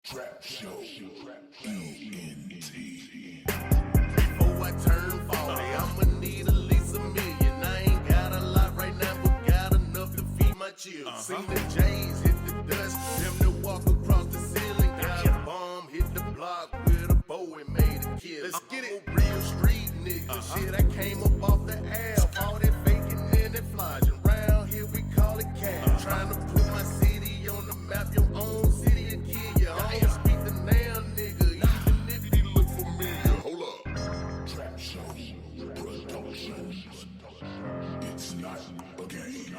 Trap Show, ENT. Before I turn 40, I'ma need at least $1 million. I ain't got a lot right now, but got enough to feed my children. Seen the J's hit the dust, them that walk across the ceiling. Got a bomb, hit the block with a bow and made a kill. Let's get it. Real street nigga, shit, I came up off the app. All that faking and that flogging. Around here we call it cash. Trying to put my city on the map, your own city will kill you. I don't speak the damn nigga, even if he look familiar. Hold up. Trap Show Productions. It's not a game.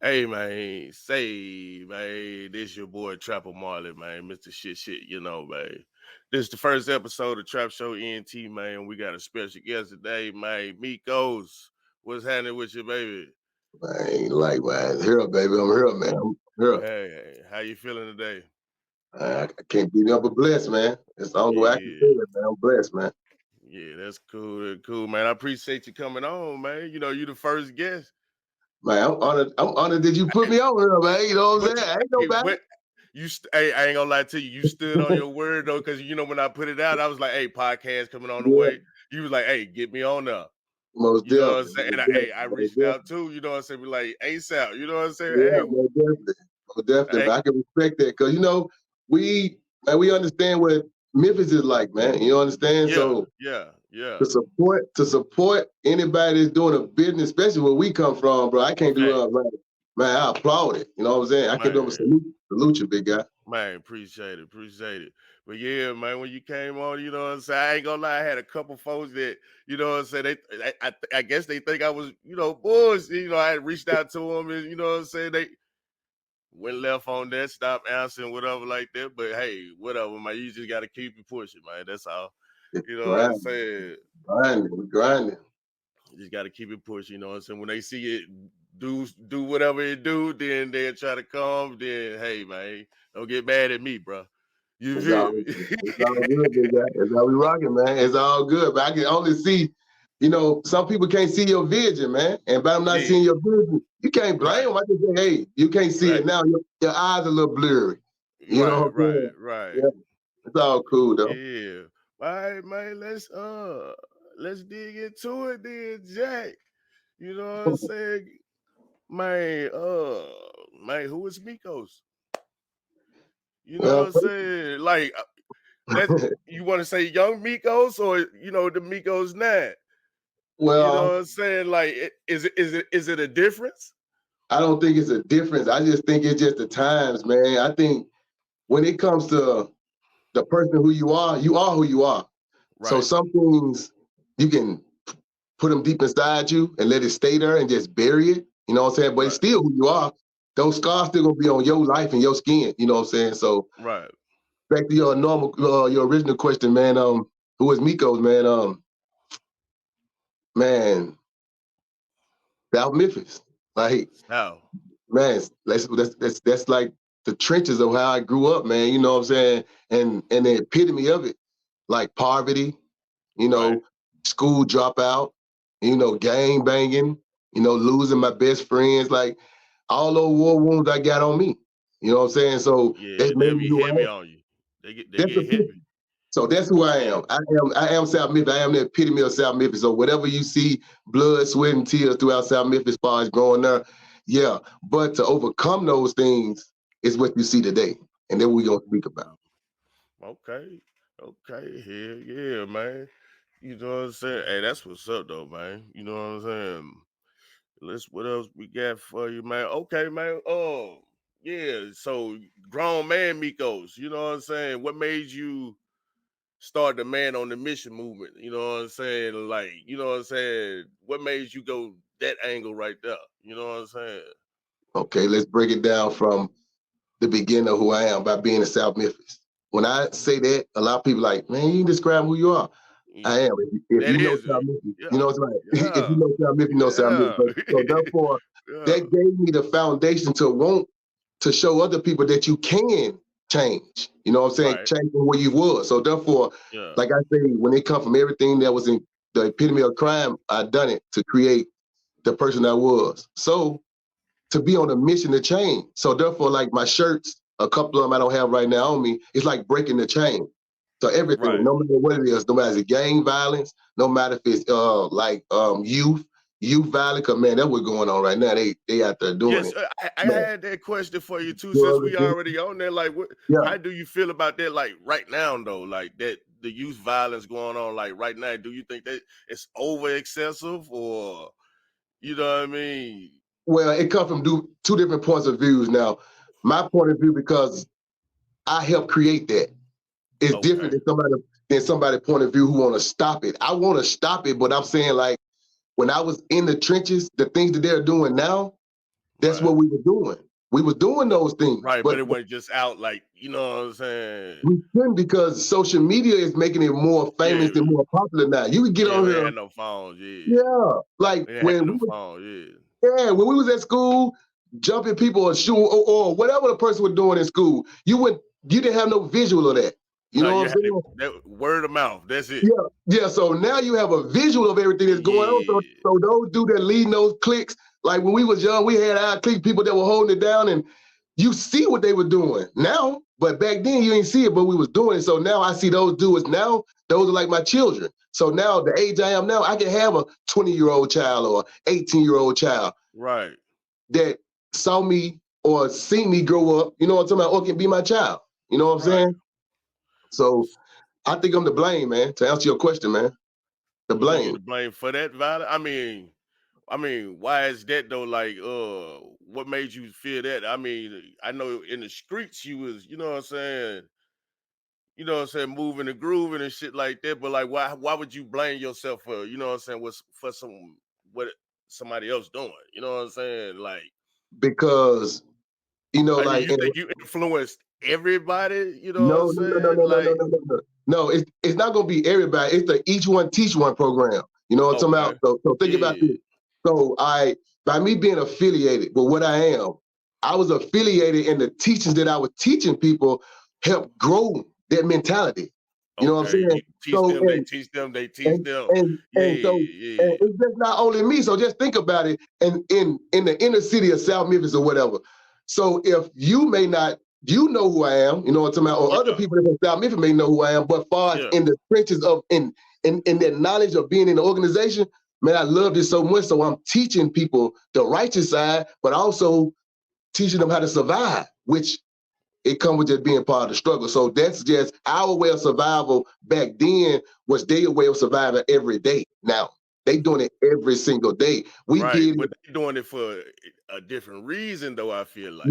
Hey man, this your boy Trapper Marley, man, Mr. Shit, you know, man. This is the first episode of Trap Show ENT, man. We got a special guest today, man. Mecos, what's happening with you, baby? Man, likewise. Here, baby. I'm here, man. I'm here. Hey, how you feeling today? I can't be nothing but blessed, man. That's the only way I can say it, man. I'm blessed, man. Yeah, that's cool, man. I appreciate you coming on, man. You know, you the first guest. Man, I'm honored. I'm honored that you put me on here, man. You know what I'm saying? Ain't nobody. Hey, I ain't gonna lie to you. You stood on your word though, because you know when I put it out, I was like, "Hey, podcast coming on the way." You was like, "Hey, get me on there." Most you know definitely. what I'm saying? And I reached out too. You know what I'm saying? Be like ASAP. You know what I'm saying? Yeah, hey, most definitely. Most definitely. Hey. I can respect that because we understand what Memphis is like, man. You understand? Yeah, so yeah. To support anybody that's doing a business, especially where we come from, bro. I can't do right. Man, I applaud it. You know what I'm saying? I can do a salute you, big guy. Man, appreciate it. But yeah, man, when you came on, you know what I'm saying? I ain't gonna lie, I had a couple folks that, you know what I'm saying, I guess they think I was, bullshit. You know, I had reached out to them and, you know what I'm saying, they went left on that, stopped answering, whatever like that. But hey, whatever, man, you just gotta keep it pushing, man. That's all. You know what I'm saying? Grinding. You just gotta keep it pushing, you know what I'm saying? When they see it do whatever it do, then they'll try to come. Then hey, man, don't get mad at me, bro. You feel me? It's all good, big guy. It's how we rocking, man. It's all good. But I can only see, some people can't see your vision, man. And by them not seeing your vision, you can't blame them. I just say, hey, you can't see it now. Your eyes are a little blurry. Right. Yeah. It's all cool though. Yeah. All right, man. Let's dig into it then, Jack. You know what I'm saying? Man, who is Mecos? You know what I'm saying? Like, you want to say young Mecos or the Mecos now? Well, you know what I'm saying? Like, is it a difference? I don't think it's a difference. I just think it's just the times, man. I think when it comes to the person who you are who you are. Right. So some things you can put them deep inside you and let it stay there and just bury it. You know what I'm saying? But it's still who you are. Those scars still gonna be on your life and your skin. You know what I'm saying? So back to your your original question, man. Who is Mecos, man? Man, South Memphis. Like, man, that's like the trenches of how I grew up, man. You know what I'm saying? And the epitome of it, like poverty, school dropout, gang banging, losing my best friends, like all those war wounds I got on me. You know what I'm saying? So that's made me heavy on you. They get heavy. So that's who I am. I am South Memphis. I am the epitome of South Memphis. So whatever you see, blood, sweat, and tears throughout South Memphis as far as growing there, yeah. But to overcome those things is what you see today. And then we're going to speak about. Okay. Yeah, man. You know what I'm saying? Hey, that's what's up, though, man. You know what I'm saying? What else we got for you, man? Okay, man. Oh, yeah. So, grown man Mecos, you know what I'm saying? What made you start the Man on the Mission movement? You know what I'm saying? Like, you know what I'm saying? What made you go that angle right there? You know what I'm saying? Okay, let's break it down from the beginning of who I am by being in South Memphis. When I say that, a lot of people are like, man, you describe who you are. I am. If you know South Memphis, you know it's like if you know South Memphis, you know South Memphis. So therefore, that gave me the foundation to want to show other people that you can change. You know what I'm saying? Change from where you was. So therefore, like I say, when it come from everything that was in the epitome of crime, I done it to create the person I was. So to be on a mission to change. So therefore, like my shirts, a couple of them I don't have right now on me, it's like breaking the chain. So everything, no matter what it is, no matter if it's gang violence, no matter if it's youth violence, because man, that's what's going on right now. They out there doing Yes, it. I had that question for you too, since we already on there. Like, how do you feel about that? Like right now, though, like that the youth violence going on, like right now. Do you think that it's over excessive, or you know what I mean? Well, it comes from two different points of views. Now, my point of view, because I helped create that, is different than somebody's point of view who want to stop it. I want to stop it, but I'm saying like when I was in the trenches, the things that they're doing now, that's what we were doing. We were doing those things. Right, but it wasn't just out like, you know what I'm saying? We couldn't, because social media is making it more famous and more popular now. You can get on here. Had no phones, like when we was at school, jumping people or shooting or whatever the person was doing in school, you didn't have no visual of that. You know what I'm saying? That word of mouth, that's it. Yeah. So now you have a visual of everything that's going on. So those dudes that leading those cliques, like when we was young, we had our clique people that were holding it down, and you see what they were doing now. But back then you didn't see it, but we was doing it. So now I see those dudes now. Those are like my children. So now the age I am now, I can have a 20-year-old child or 18-year-old child, that saw me or seen me grow up. You know what I'm talking about? Or can be my child. You know what I'm saying? So I think I'm to blame, man. To answer your question, man, the blame. The blame for that violence. I mean, why is that though? Like, what made you feel that? I mean, I know in the streets you was, you know what I'm saying, moving and grooving and shit like that. But like, why would you blame yourself for, you know what I'm saying, what somebody else doing? You know what I'm saying? Like, because you know, like you think you influenced everybody? You know what I'm saying? No, it's not gonna be everybody. It's the each one teach one program. You know what I'm talking about? So think about this. So by me being affiliated with what I am, I was affiliated, in the teachings that I was teaching people helped grow that mentality. You know what I'm saying? They teach them. And it's just not only me. So just think about it. And in the inner city of South Memphis or whatever. So if you may not, you know who I am, you know what I'm talking about, or other people in South Memphis may know who I am, but far as in the trenches of in that knowledge of being in the organization, man, I love this so much. So I'm teaching people the righteous side, but also teaching them how to survive, which it comes with just being part of the struggle. So that's just our way of survival back then, was their way of surviving every day. Now they doing it every single day. We did it, but they doing it for a different reason, though. I feel like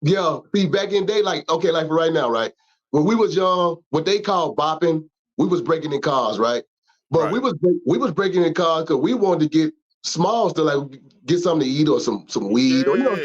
yeah. See, back in the day, like for right now, right? When we was young, what they call bopping, we was breaking in cars, right? But we was breaking in cars because we wanted to get smalls to like get something to eat or some weed or they doing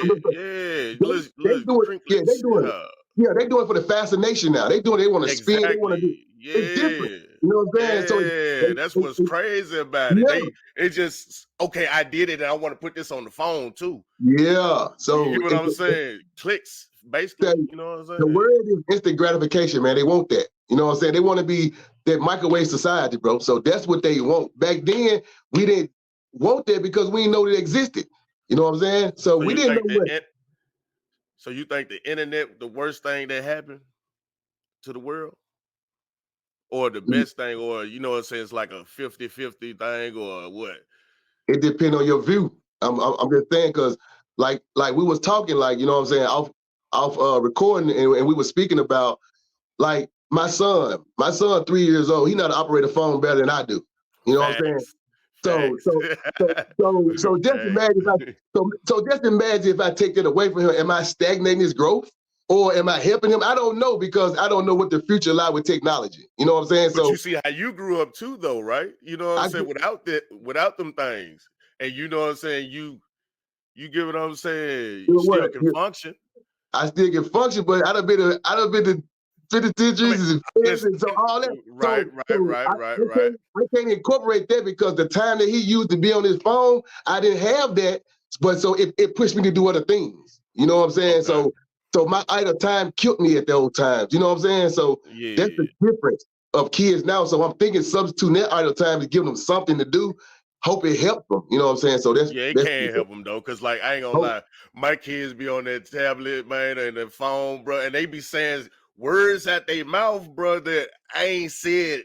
it. Yeah, they doing it for the fascination now. They want to spin. They want to do. It's different. You know what I'm saying? So that's what's crazy about it. It just I did it, and I want to put this on the phone too. Yeah. So you get what I'm saying? Clicks, basically. You know what I'm saying? The word is instant gratification, man. They want that. You know what I'm saying? They want to be that microwave society, bro. So that's what they want. Back then, we didn't want that because we didn't know it existed. You know what I'm saying? So we didn't know what. So you think the internet the worst thing that happened to the world? Or the best thing, or you know what I'm saying, it's like a 50-50 thing, or what? It depends on your view. I'm just saying, because like we was talking, like, you know what I'm saying, off recording, and we were speaking about like my son 3 years old, he know how to operate a phone better than I do. You know what I'm saying? So just imagine if I take that away from him, am I stagnating his growth? Or am I helping him? I don't know, because I don't know what the future lies with technology. You know what I'm saying? But you see how you grew up too, though, right? You know what I'm saying? Without them things. And you know what I'm saying? You get what I'm saying? You still can function. I still can function, but I'd have been to 50 Jesus and so all that. Right. I can't incorporate that because the time that he used to be on his phone, I didn't have that. But so it pushed me to do other things. You know what I'm saying? So my idle time killed me at those times. You know what I'm saying? So that's the difference of kids now. So I'm thinking substituting that idle time to give them something to do. hope it helps them. You know what I'm saying? So that's Yeah, it that's can help them though, cause like I ain't gonna hope. lie, my kids be on that tablet, man, and the phone, bro, and they be saying words at their mouth, bro, that I ain't said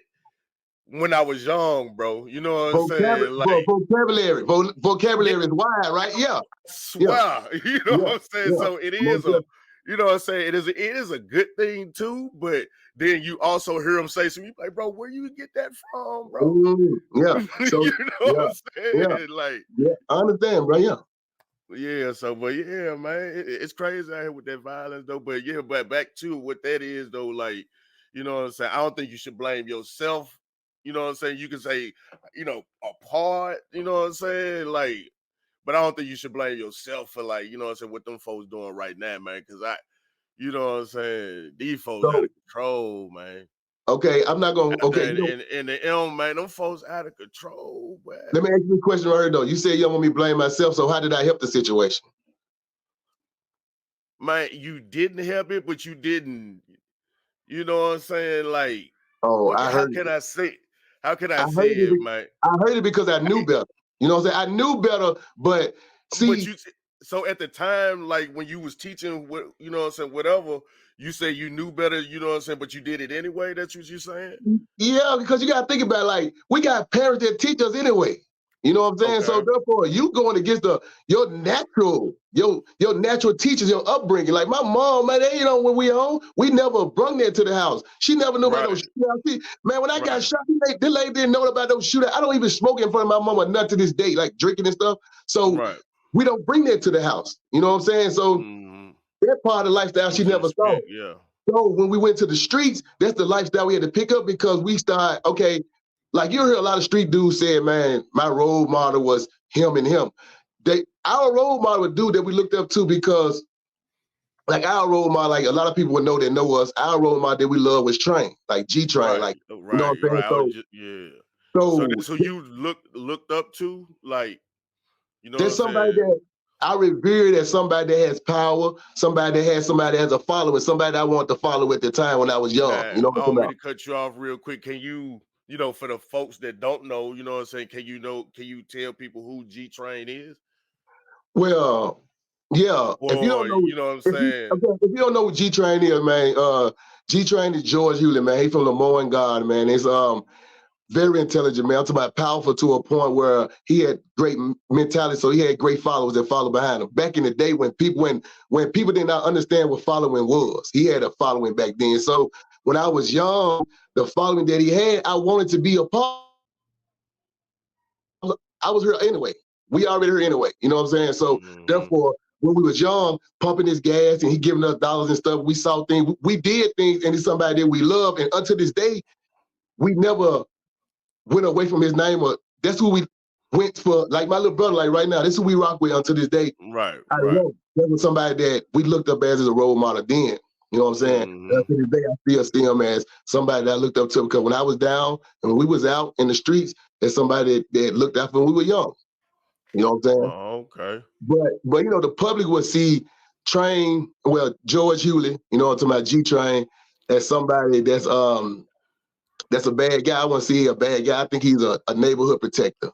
when I was young, bro. You know what I'm saying? Like, Vocabulary is wide, right? Yeah, yeah, swear, you know yeah, what I'm saying? yeah. So it is Most a, you know what I'm saying? It is a good thing too, but then you also hear them say something, you like, bro, where you get that from, bro? Yeah. You So know what yeah, I'm yeah, saying? Like, yeah. I understand, bro. Yeah. yeah, so but yeah, man, it's crazy out here with that violence though. But yeah, but back to what that is though, like, you know what I'm saying? I don't think you should blame yourself. You know what I'm saying? You can say, a part, you know what I'm saying? Like, but I don't think you should blame yourself for like, you know what I'm saying, what them folks doing right now, man. Cause you know what I'm saying, these folks out So of control, man. okay, I'm not gonna. Out Okay, there in the M, man, them folks out of control, man. let me ask you a question right though. You said you don't want me to blame myself. So how did I help the situation? Man, you didn't help it, but you didn't. You know what I'm saying? Like, Oh, what? I How heard. can I say? How can I I say heard it. it, man? I heard it because I knew I- better. You know what I'm saying? I knew better, but But see, so at the time, like when you was teaching, what you know what I'm saying, whatever, you say you knew better. You know what I'm saying, but you did it anyway. That's what you're saying. yeah, because you gotta think about it, like we got parents that teach us anyway. You know what I'm saying? So Okay. therefore, you going against your natural teachers, your upbringing. Like my mom, man, they, when we home, we never brung that to the house. She never knew about those Right. shootouts. See, man, when I got Right. shot, this lady didn't know about those shootouts. I don't even smoke in front of my mom or nothing to this day, like drinking and stuff. So Right. we don't bring that to the house. You know what I'm saying? So Mm-hmm. that part of the lifestyle It she was never saw. respect. Yeah. So when we went to the streets, that's the lifestyle we had to pick up because we start, okay, like you hear a lot of street dudes saying, man, my role model was him and him. Our role model was a dude that we looked up to because like our role model, like a lot of people would know that know us, our role model that we love was Train, like G Train, Right. like, you know Right. what I'm saying? Right. I was just yeah. So So that's who you looked up to, like, you know what there's I'm somebody saying? that I revere as somebody that has power, somebody that has a following, somebody that I wanted to follow at the time when I was young. Now, You know I what I'm don't talking mean to about? cut you off real quick. Can you, for the folks that don't know, you know what I'm saying? Can you tell people who G Train is? Well, yeah. If you don't Or, know, you know what I'm saying? if you don't know what G Train is, man, G Train is George Hewlett, man. He's from Lemoyne, God, man. He's very intelligent, man. I'm talking about powerful to a point where he had great mentality, so he had great followers that followed behind him. Back in the day when people did not understand what following was, he had a following back then. So when I was young, the following that he had, I wanted to be a part. I was here anyway. We already here anyway. You know what I'm saying? So Hmm. therefore, when we was young, pumping his gas and he giving us dollars and stuff, we saw things, we did things, and he's somebody that we love. And until this day, we never went away from his name. Or that's who we went for. Like my little brother, like right now, this is who we rock with until this day. Right, I right. love him. That was somebody that we looked up as a role model then. You know what I'm saying? Hmm. And to this day, I still see him as somebody that I looked up to because when I was down and when we was out in the streets, there's somebody that looked out when we were young. You know what I'm saying? Oh, okay. But the public would see George Hewlett, you know what I'm talking about, G Train, as somebody that's a bad guy. I want to see a bad guy. I think he's a neighborhood protector.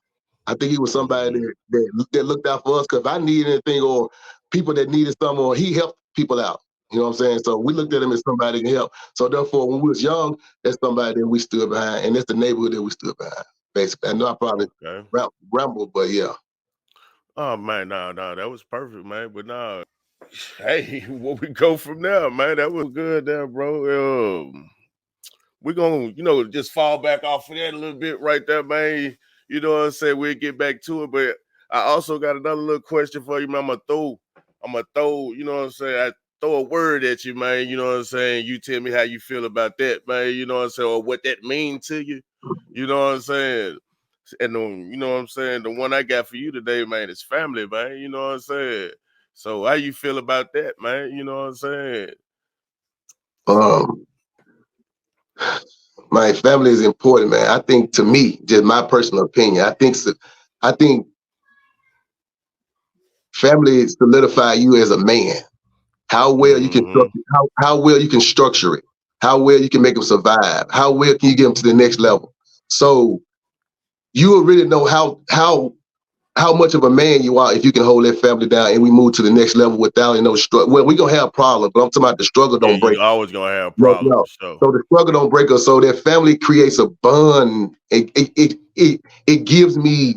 I think he was somebody Hmm. that looked out for us because if I needed anything or people that needed something or he helped people out. You know what I'm saying? So we looked at him as somebody that can help. So therefore, when we was young, that's somebody that we stood behind, and that's the neighborhood that we stood behind. Basically, I know I probably Okay. rambled, but yeah. Oh man, no, that was perfect, man. But nah, hey, where we go from there, man? That was good there, bro. We're gonna, just fall back off of that a little bit right there, man. You know what I'm saying? We'll get back to it. But I also got another little question for you, man. I'm gonna throw, you know what I'm saying? I throw a word at you, man. You know what I'm saying? You tell me how you feel about that, man. You know what I'm saying? Or what that means to you. You know what I'm saying? And you know what I'm saying? The one I got for you today, man, is family, man. You know what I'm saying? So how you feel about that, man? You know what I'm saying? Um, my family is important, man. I think to me, just my personal opinion, I think family solidify you as a man. How well you can Mm-hmm. structure, how well you can structure it, how well you can make them survive, how well can you get them to the next level. So you will really know how much of a man you are if you can hold that family down and we move to the next level without struggle. Well, we're gonna have problems, but I'm talking about the struggle Yeah, don't break. you always gonna have No, problems no. for sure. So the struggle don't break us. So that family creates a bond. It gives me,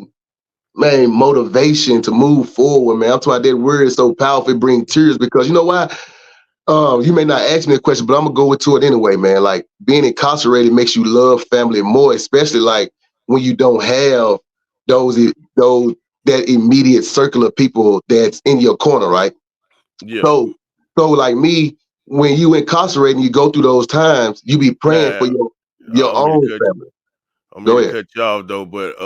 man, motivation to move forward, man. I'm talking about that word is so powerful, it brings tears because you know why? You may not ask me a question, but I'm gonna go into it anyway, man. Like being incarcerated makes you love family more, especially like when you don't have those that immediate circle of people that's in your corner, right? Yeah. So like me, when you incarcerate and you go through those times, you be praying for Now, your I'm gonna own cut family. I'm Go gonna ahead. cut you off though, but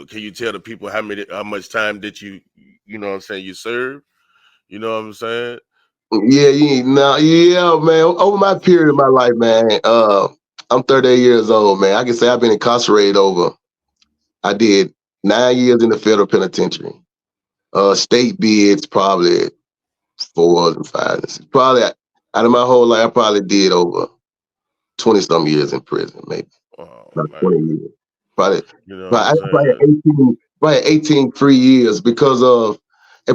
can you tell the people how much time did you know what I'm saying, you served? You know what I'm saying? Yeah, man. Over my period of my life, man, I'm 38 years old, man. I can say I've been incarcerated over. I did 9 years in the federal penitentiary. State bids probably 4 and 5. Probably out of my whole life, I probably did over 20 some years in prison, maybe Oh about man. 20 years. Probably, You know what but I'm I probably had saying? 18 free years because of,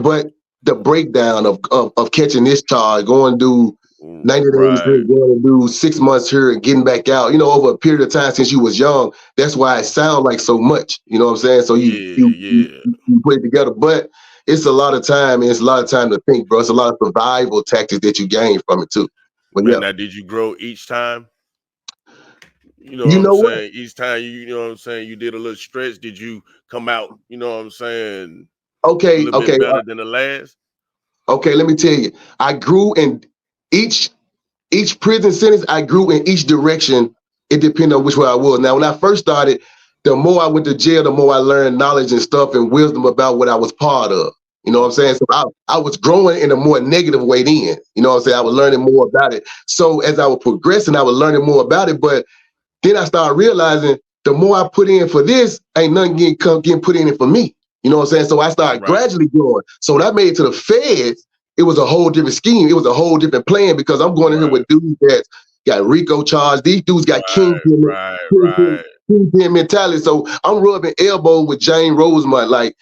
but the breakdown of catching this charge, going to do 90 days here, Right. going to do 6 months here and getting back out, over a period of time since you was young. That's why it sounds like so much, you know what I'm saying? So you, Yeah, you, you, yeah. you put it together, but it's a lot of time and it's a lot of time to think, bro. It's a lot of survival tactics that you gain from it too. But Man, yeah, now did you grow each time? You know you what I'm know what? saying? Each time you know what I'm saying, you did a little stretch. Did you come out, you know what I'm saying, a Okay, little bit okay, better than the last? okay. Let me tell you, I grew in each prison sentence. I grew in each direction. It depended on which way I was. Now, when I first started, the more I went to jail, the more I learned knowledge and stuff and wisdom about what I was part of. You know what I'm saying? Okay. So I was growing in a more negative way then. You know what I'm saying? I was Okay. learning more about it. So as I was progressing, I was learning more about it. But then I started realizing the more I put in for this, ain't nothing getting put in it for me. You know what I'm saying? So I started Right. gradually growing. So when I made it to the feds, it was a whole different scheme. It was a whole different plan because I'm going in here Right. with dudes that got RICO charge. These dudes got Right. Right. kingpin, Right. kingpin mentality. So I'm rubbing elbows with Jane Rosemont, like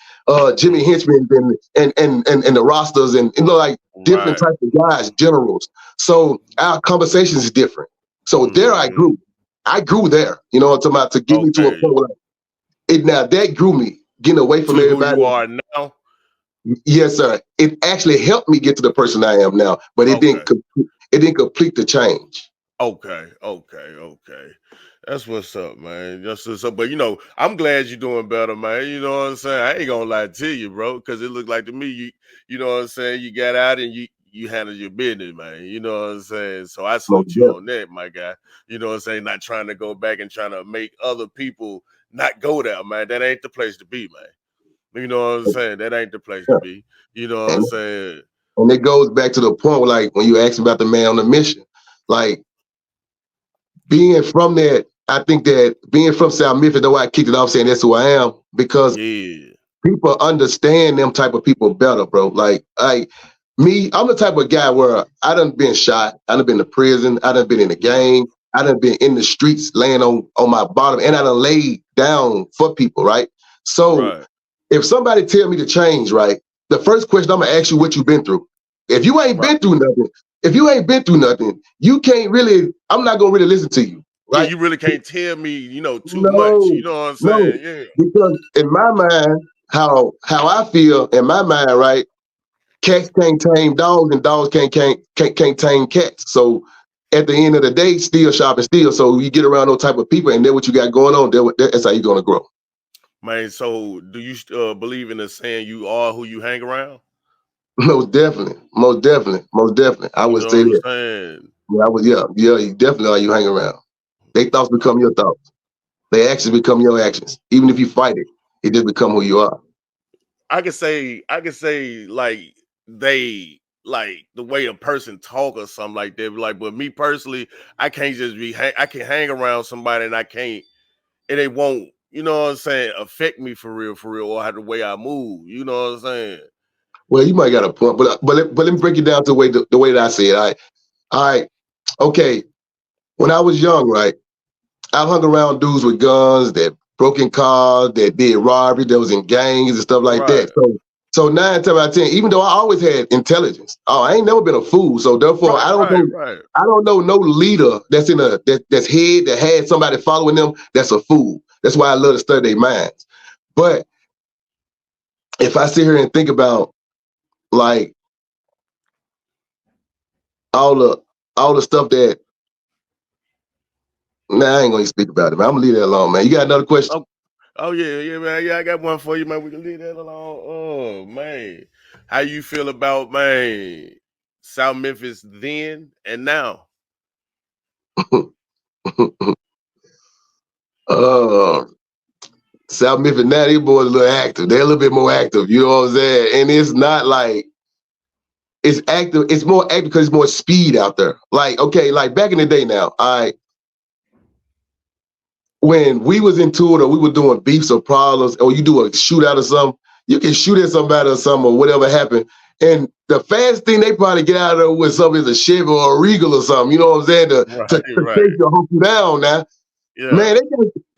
Jimmy Mm, Henchman and the rosters and like different right. types of guys, generals. So our conversations is different. So there I Hmm. grew. I grew there, to get me to a Okay. point where now that grew me, getting away from To who everybody. you are now? Yes, sir. It actually helped me get to the person I am now, but Okay. it didn't complete the change. Okay. Okay. Okay. That's what's up, man. That's what's up. But I'm glad you're doing better, man. You know what I'm saying? I ain't gonna lie to you, bro, because it looked like to me you know what I'm saying, you got out and you handled your business, man. You know what I'm saying? So I Most salute you definitely. on that, my guy. You know what I'm saying? Not trying to go back and trying to make other people not go there, man. That ain't the place to be, man. You know what I'm saying? That ain't the place to Yeah. be. You know what I'm And saying? and it goes back to the point where, like, when you asked about the man on the mission, like being from that, I think that being from South Memphis, though I kicked it off saying that's who I am, because Yeah. people understand them type of people better, bro. Like me, I'm the type of guy where I done been shot, I done been to prison, I done been in the Right. gang, I done been in the streets laying on my bottom, and I done laid down for people, right? So Right. if somebody tell me to change, right, the first question I'm gonna ask you what you been through. If you ain't Right. been through nothing, you can't really, I'm not gonna really listen to you, Yeah, right? you really can't tell me, too much. No, You know what I'm no. saying? Yeah. Because in my mind, how I feel in my mind, right? Cats can't tame dogs, and dogs can't tame cats. So at the end of the day, steal, shop, and steal. So you get around those type of people, and then what you got going on, that's how you're gonna grow. Man, so do you believe in the saying you are who you hang around? Most definitely, most definitely, most definitely. I You would know say what I'm that. saying? Yeah, yeah. You definitely are. You hang around. They thoughts become your thoughts. Their actions become your actions. Even if you fight it, it just become who you are. I could say like they like the way a person talk or something like that. Like, but me personally, I can't just I can hang around somebody and I can't, and it won't, you know what I'm saying, affect me for real, or how the way I move. You know what I'm saying? Well, you might got a point, but let me break it down to the way that I say it. All right, okay. When I was young, right, I hung around dudes with guns that broken cars, that did robbery, that was in gangs and stuff like Right. that. So 9 times out of 10, even though I always had intelligence, I ain't never been a fool. So therefore, Right. Right. I don't know no leader that's that's head that had somebody following them that's a fool. That's why I love to study their minds. But if I sit here and think about like all the stuff that I ain't gonna speak about it, man. I'm gonna leave that alone, man. You got another question? Oh yeah, man. Yeah, I got one for you, man. We can leave that alone. Oh man, how you feel about man South Memphis then and now? uh South Memphis now, these boys a little active. They're a little bit more active, you know what I'm saying? And it's not like it's active, it's more active because it's more speed out there. Like, okay, like back in the day now, when we was into it or we were doing beefs or problems, or you do a shootout or something, you can shoot at somebody or something or whatever happened. And the fast thing they probably get out of there with something is a Chevy or a Regal or something, you know what I'm saying? To Right. chase you, hunt you down now. Yeah. Man,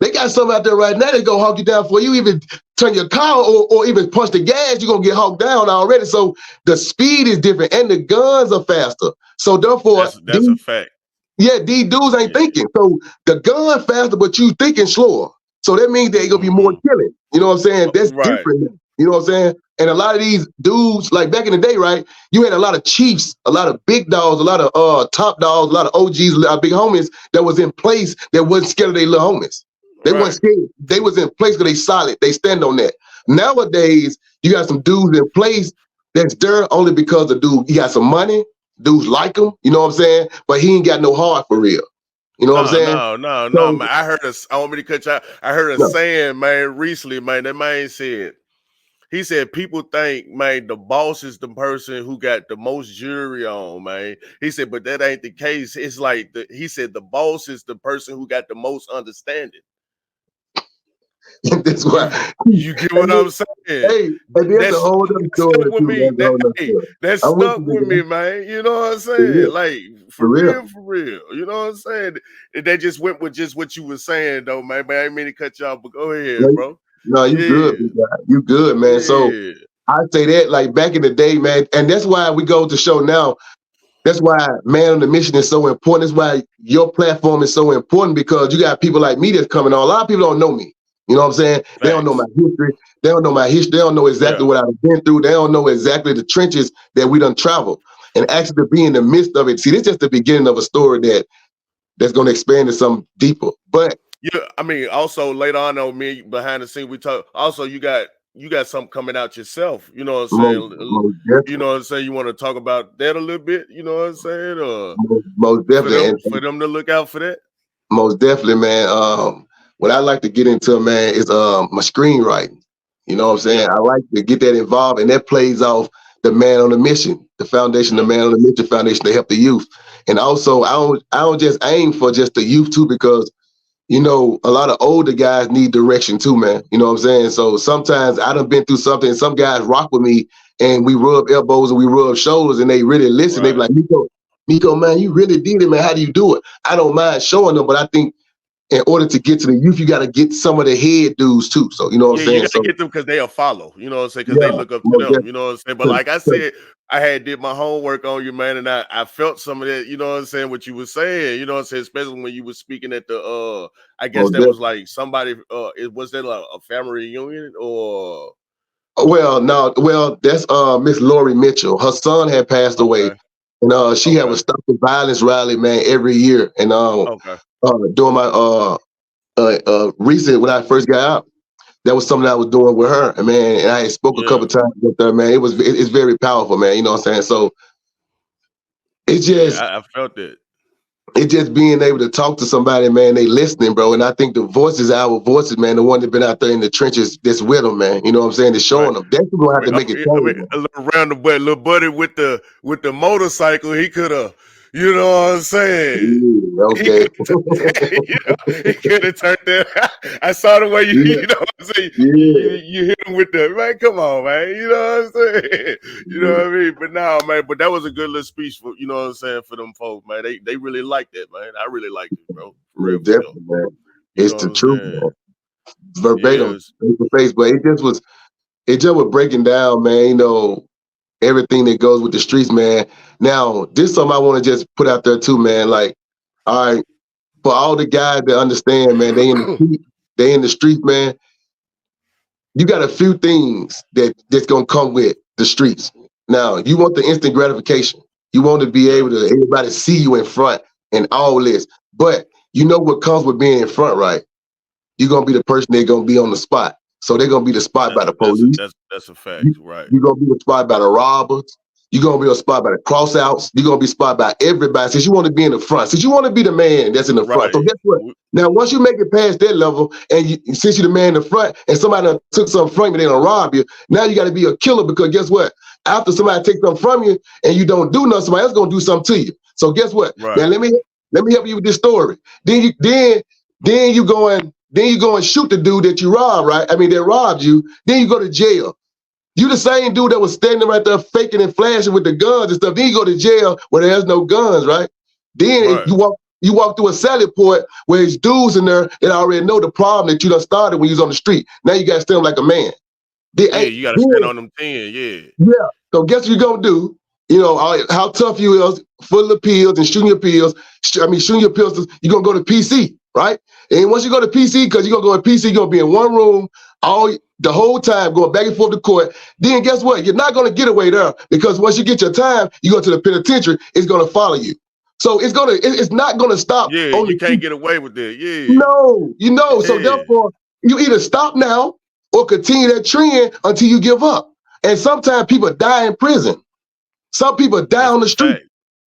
they got something out there right now that's gonna hawk you down for you. Even turn your car or even punch the gas, you're gonna get hawked down already. So the speed is different and the guns are faster. So therefore, That's a fact. these dudes ain't Yeah. thinking. So the gun faster, but you thinking slower. So that means they're gonna be more killing. You know what I'm saying? That's Right. different. You know what I'm saying? And a lot of these dudes, like back in the day, right? You had a lot of chiefs, a lot of big dogs, a lot of top dogs, a lot of OGs, a lot of big homies that was in place that wasn't scared of their little homies. They Right. weren't scared. They was in place because they solid. They stand on that. Nowadays, you got some dudes in place that's there only because the dude, he got some money. Dudes like him, you know what I'm saying? But he ain't got no heart for real. You know what I'm saying? No, So man. I want me to cut you out. I heard a no. saying, man, recently, man. That man said, he said, people think, man, the boss is the person who got the most jewelry on, man. He said, but that ain't the case. It's like he said the boss is the person who got the most understanding. That's You why. you get what I'm saying? Hey, and that's a That's whole other that story stuck with too. me. That's a whole other story. That I'm with stuck you, with me, nigga. man. You know what I'm For saying? real. Like For real. for real. You know what I'm saying? And they just went with just what you were saying, though, man. But I didn't mean to cut you off, but go ahead, Like, bro. no, you Yeah, good, big guy. You good, man. So yeah. I say that like back in the day, man, and that's why we go to show now. That's why Man on the Mission is so important. That's why your platform is so important because you got people like me that's coming on. A lot of people don't know me. You know what I'm saying? They don't know my Facts. history. They don't know my history. They don't know exactly Yeah. what I've been through. They don't know exactly the trenches that we done traveled. And actually to be in the midst of it, see, this is just the beginning of a story that's going to expand to something deeper. But Yeah, I mean, also later on, me behind the scene, we talk. Also, you got something coming out yourself. You know what I'm saying? most You definitely, know what I'm saying? You want to talk about that a little bit? You know what I'm saying? Or most definitely, and for them to look out for that? most definitely, man. What I like to get into, man, is my screenwriting. You know what I'm saying? Yeah. I like to get that involved, and that plays off the Man on a Mission, the foundation, the Yep. Man on a Mission Foundation to help the youth. And also, I don't just aim for just the youth too, because a lot of older guys need direction too, man. You know what I'm saying? So sometimes I done been through something, and some guys rock with me, and we rub elbows and we rub shoulders, and they really listen. They be Right. like, Nico, man, you really did it, man. How do you do it? I don't mind showing them, but I think in order to get to the youth, you got to get some of the head dudes too. So you know what I'm Yeah, you saying? gotta So get them because they'll follow. You know what I'm saying? Because they yeah, look up to most them. definitely. You know what I'm saying? But like I said, I had did my homework on you, man, and I felt some of that. You know what I'm saying? What you were saying. You know what I'm saying? Especially when you were speaking at the I guess Most that was definitely. like somebody. Was that like a family reunion or? Well, no, that's Miss Lori Mitchell. Her son had passed away, Okay. and she have a Okay. Stop the Violence rally, man, every year. And Okay. during my recent when I first got out, that was something I was doing with her, and man, and I had spoke a Yeah. couple times with her, man. It's very powerful, man. You know what I'm saying? So it's just Yeah. I felt it. it's just being able to talk to somebody, man. They listening, bro. And I think the voices, our voices, man, the one that been out there in the trenches, that's with them, man. You know what I'm saying? They're Right. showing them. That's who gonna have to make it I change, mean, man. a little roundabout, little buddy with the motorcycle, he could have, you know what I'm saying? Yeah, He okay. could have, he could have turned that. I saw the way Yeah, you know what I'm saying. yeah. You hit him with the man. Come on, man. You know what I'm saying. You know Yeah, what I mean. But no, man. But that was a good little speech for you know what I'm saying for them folks, man. They really liked that, man. I really liked it, bro. For real, most for sure. definitely, man. You It's know what the I'm truth, saying. man. verbatim, Yes. face to face, but it just was breaking down, man, you know, everything that goes with the streets, man. Now, this is something I want to just put out there too, man. Like, all right, for all the guys that understand, man, they in the streets, man. You got a few things that's gonna come with the streets. Now, you want the instant gratification. You want to be able to everybody see you in front and all this. But you know what comes with being in front, right? You're gonna be the person that's gonna be on the spot. So they're gonna be the spot by the police. That's a fact, You, right? you're gonna be the spot by the robbers. You're gonna be a spot by the crossouts. You're gonna be spot by everybody. Since you want to be in the front, since you want to be the man that's in the front. So Right. guess what? Now, once you make it past that level, and since you're the man in the front, and somebody done took something from you, they gonna rob you. Now you got to be a killer because guess what? After somebody takes something from you and you don't do nothing, somebody else gonna do something to you. So guess what? Right. Now let me help you with this story. Then you go and shoot the dude that you robbed, right? I mean, that robbed you. Then you go to jail. You the same dude that was standing right there faking and flashing with the guns and stuff. Then you go to jail where there's no guns, right? Then you walk through a Sally port where there's dudes in there that already know the problem that you done started when you was on the street. Now you got to stand like a man. You got to stand on them 10, Yeah. So guess what you're going to do? You know, how tough you is, full of pills and shooting your pills. Shooting your pistols, you're going to go to PC, right? And once you go to PC, because you're going to go to PC, you're going to be in one room the whole time going back and forth to court. Then guess what? You're not going to get away there because once you get your time, you go to the penitentiary, it's going to follow you. So it's not going to stop. Yeah, you can't get away with that. Yeah. No, so therefore, you either stop now or continue that trend until you give up. And sometimes people die in prison. Some people die on the street.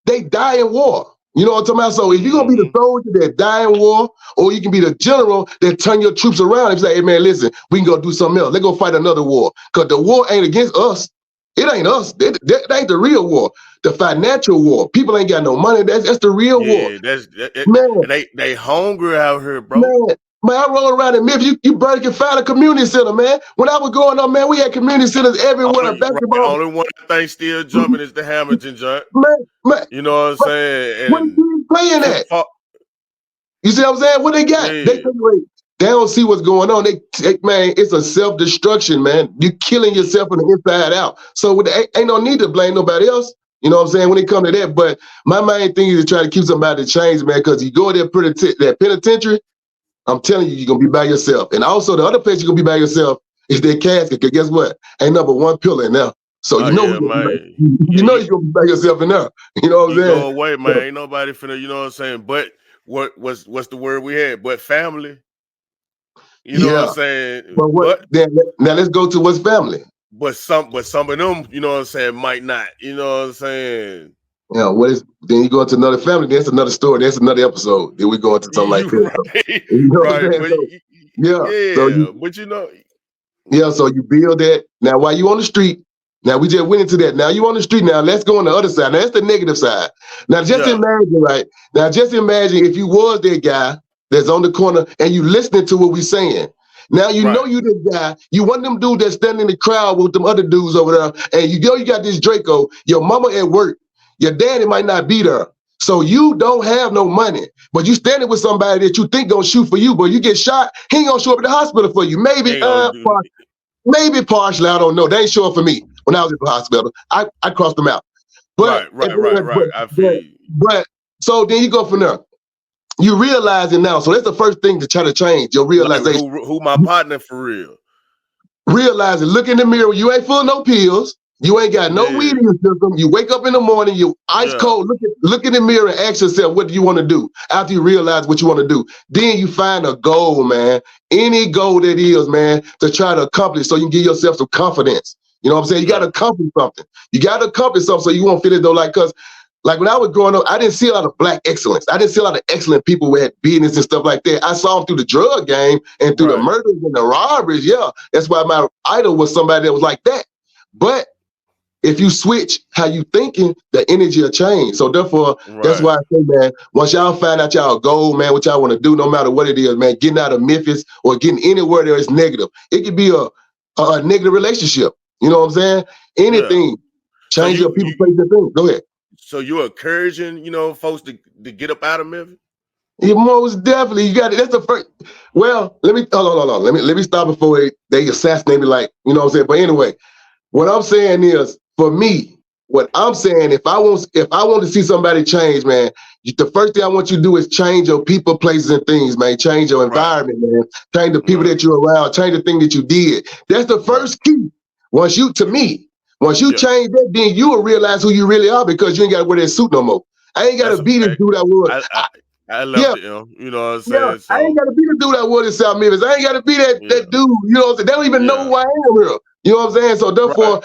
They die in war. You know what I'm talking about? So if you're going to be the soldier that die in war, or you can be the general that turn your troops around and say, hey, man, listen, we can go do something else. Let's go fight another war. Because the war ain't against us. It ain't us. That ain't the real war. The financial war. People ain't got no money. That's the real war. Man, they hungry out here, bro. Man, I roll around in Memphis. You barely can find a community center, man. When I was growing up, man, we had community centers everywhere. Basketball. The only one thing still jumping is the Hamilton jump. Man, you know what I'm saying? What are you playing at? You see what I'm saying? What they got? They don't see what's going on. Man, it's a self-destruction, man. You're killing yourself from the inside out. So ain't no need to blame nobody else. You know what I'm saying? When it comes to that. But my main thing is to try to keep somebody to change, man, because you go there that penitentiary, I'm telling you, you're going to be by yourself. And also the other place you're going to be by yourself is that casket, because guess what? Ain't number one pillar in there. So you know you're going to be by yourself in there. You know what I'm saying? Go away, man. Ain't nobody finna, you know what I'm saying? But what's the word we had? But family. You know what I'm saying? Now let's go to what's family. But some of them, you know what I'm saying, might not. You know what I'm saying? Yeah, then you go into another family, that's another story, that's another episode. Then we go into something like this. You know what I'm saying? But you know. Yeah, so you build that. Now while you on the street, now we just went into that. Now you on the street, now let's go on the other side. Now that's the negative side. Now just imagine, right? Now just imagine if you was that guy that's on the corner and you listening to what we saying. Now you know you this guy. You one of them dudes that's standing in the crowd with them other dudes over there, and you got this Draco, your mama at work. Your daddy might not be there. So you don't have no money, but you standing with somebody that you think gonna shoot for you, but you get shot, he ain't gonna show up at the hospital for you. Maybe partially, I don't know. They ain't show up for me when I was at the hospital. I crossed them out. But, right. I feel you. But so then you go from there. You realize it now. So that's the first thing to try to change your realization. Like who my partner for real? Realize it. Look in the mirror. You ain't full of no pills. You ain't got no weed in your system. You wake up in the morning, you ice cold, look in the mirror and ask yourself, what do you want to do? After you realize what you want to do, then you find a goal, man. Any goal that is, man, to try to accomplish so you can give yourself some confidence. You know what I'm saying? You got to accomplish something. You got to accomplish something so you won't feel as though because when I was growing up, I didn't see a lot of black excellence. I didn't see a lot of excellent people who had business and stuff like that. I saw them through the drug game and through the murders and the robberies. Yeah, that's why my idol was somebody that was like that. But if you switch how you thinking, the energy will change. So therefore, that's why I say, man, once y'all find out y'all goal, man, what y'all want to do, no matter what it is, man, getting out of Memphis or getting anywhere there is negative. It could be a negative relationship. You know what I'm saying? Anything. Change your people, place, and things. Go ahead. So you're encouraging, folks to get up out of Memphis? You most definitely you got it. That's the first. Well, let me hold on. Let me stop before they assassinate me. Like you know what I'm saying. But anyway, what I'm saying is for me. What I'm saying, if I want to see somebody change, man, the first thing I want you to do is change your people, places, and things, man. Change your Right, environment, man. Change the people right, that you're around. Change the thing that you did. That's the right. first key. Once you Yeah, change that, then you will realize who you really are because you ain't got to wear that suit no more. I ain't got to that's a be this fact. dude I was. I I, I left Yeah, it, you know what I'm yeah, saying? I ain't So gotta be the dude that was in South Memphis. I ain't gotta be yeah, that dude. You know what I'm saying? They don't even know yeah, who I am here. You know what I'm saying? So right. therefore,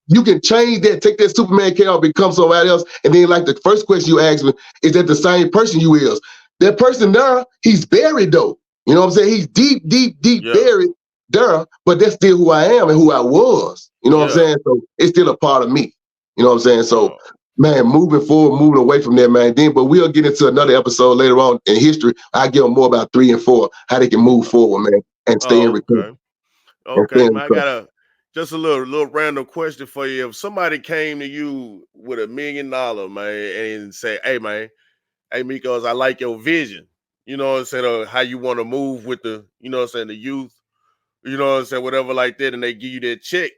you can change that, take that Superman character, become somebody else, and then like the first question you asked me, is that the same person you is? That person there, he's buried though. You know what I'm saying? He's deep, deep, deep Yeah, buried there, but that's still who I am and who I was. You know what I'm yeah. saying? So it's still a part of me. You know what I'm saying? So Uh, man, moving forward, moving away from that, man. But we'll get into another episode later on in history. I give them more about 3 and 4, how they can move forward, man, and stay in oh, recovery. okay. And stay Okay, in man. I recovery. got just a little random question for you. If somebody came to you with $1 million, man, and say, "Hey, man, hey, Mecos, I like your vision. You know what I'm saying? Or how you want to move with you know what I'm saying, the youth. You know what I'm saying, whatever like that," and they give you that check.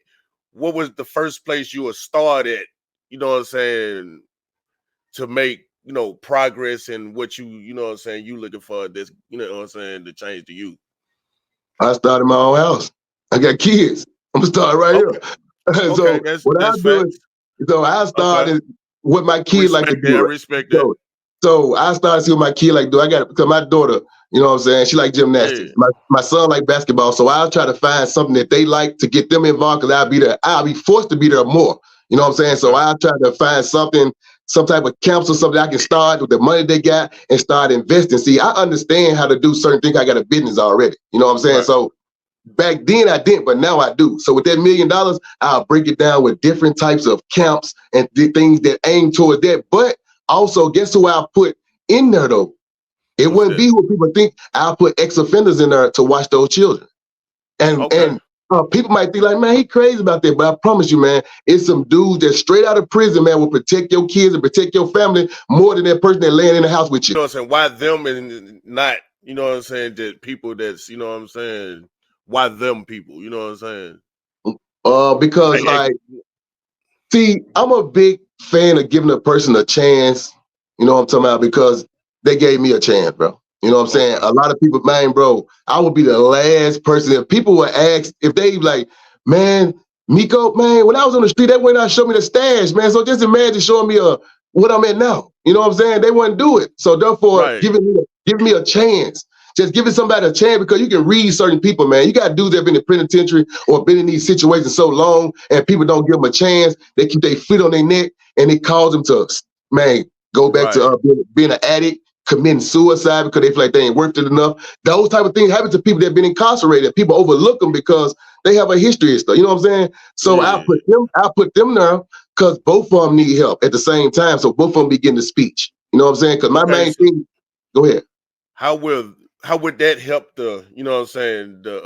What was the first place you would start at? You know what I'm saying, to make progress in what you know what I'm saying you looking for this. You know what I'm saying, to change the youth. I started my own house. I got kids. I'm gonna start right Okay, here. okay, So what I that's do is, facts. so I Okay. started what my I kid like to respect that. I do. respect that. So I started to see what my kid like to do. I got because my daughter, you know what I'm saying, she like gymnastics. Yeah. My son like basketball. So I'll try to find something that they like to get them involved because I'll be forced to be there more. You know what I'm saying? So Okay. I'll try to find something, some type of camps or something I can start with the money they got and start investing. See, I understand how to do certain things. I got a business already. You know what I'm saying? Right. So back then I didn't, but now I do. So with that $1 million, I'll break it down with different types of camps and things that aim towards that. But also, guess who I put in there though? It Who's wouldn't that? be what people think. I'll put ex-offenders in there to watch those children. And Okay. and people might think like, man, he crazy about that. But I promise you, man, it's some dudes that straight out of prison, man, will protect your kids and protect your family more than that person that laying in the house with you. You know what I'm saying? Why them and not, you know what I'm saying, that people that's, you know what I'm saying, why them people, you know what I'm saying? Because Like, like see, I'm a big fan of giving a person a chance. You know what I'm talking about? Because they gave me a chance, bro. You know what I'm saying? okay. A lot of people, man, bro, I would be the last person. If people would ask, if they like, man, Miko, man, when I was on the street, they went out and showed me the stash, man. So just imagine showing me what I'm at now. You know what I'm saying? They wouldn't do it. So therefore, Right. giving me a chance. Just giving somebody a chance because you can read certain people, man. You got dudes that have been in the penitentiary or been in these situations so long and people don't give them a chance. They keep their feet on their neck and it causes them to, man, go back to Right. being an addict, committing suicide because they feel like they ain't worth it enough. Those type of things happen to people that have been incarcerated. People overlook them because they have a history and stuff. You know what I'm saying? So Yeah. I'll put them there because both of them need help at the same time. So both of them be getting the speech. You know what I'm saying? Because my Okay. main So thing, go ahead. how will how would that help the, you know what I'm saying, the